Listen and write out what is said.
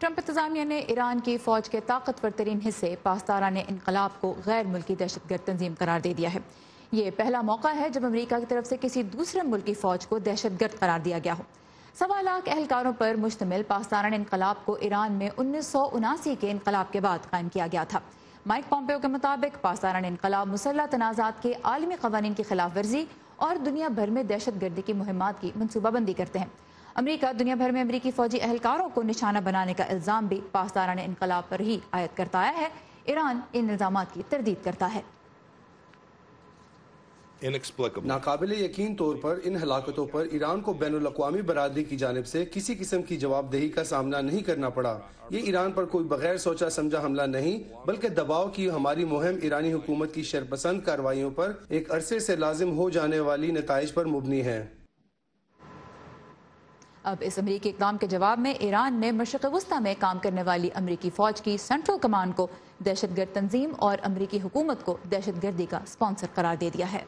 Trump انتظامیہ نے ایران کی فوج کے طاقتور ترین حصے پاسداران انقلاب کو غیر ملکی دہشت گرد تنظیم قرار دے دیا ہے۔ یہ پہلا موقع ہے جب امریکہ کی طرف سے کسی دوسرے ملک کی فوج کو دہشت گرد قرار دیا گیا ہو۔ 1.25 لاکھ اہلکاروں پر مشتمل پاسداران انقلاب کو ایران میں 1979 کے انقلاب کے بعد قائم کیا گیا تھا۔ مائک پومپیو کے مطابق پاسداران انقلاب مسلح تنازعات کے عالمی قوانین کی خلاف ورزی اور دنیا بھر میں دہشت گردی کی مہمات کی منصوبہ بندی کرتے ہیں۔ امریکہ دنیا بھر میں امریکی فوجی اہلکاروں کو نشانہ بنانے کا الزام بھی پاسداران انقلاب پر ہی عائد کرتا آیا ہے۔ ایران ان الزامات کی تردید کرتا ہے۔ ناقابل یقین طور پر ان ہلاکتوں پر ایران کو بین الاقوامی برادری کی جانب سے کسی قسم کی جواب دہی کا سامنا نہیں کرنا پڑا۔ یہ ایران پر کوئی بغیر سوچا سمجھا حملہ نہیں بلکہ دباؤ کی ہماری مہم ایرانی حکومت کی شرپسند کارروائیوں پر ایک عرصے سے لازم ہو جانے والی نتائج پر مبنی ہے۔ اب اس امریکی اقدام کے جواب میں ایران نے مشرق وسطی میں کام کرنے والی امریکی فوج کی سینٹرل کمانڈ کو دہشت گرد تنظیم اور امریکی حکومت کو دہشت گردی کا اسپانسر قرار دے دیا ہے۔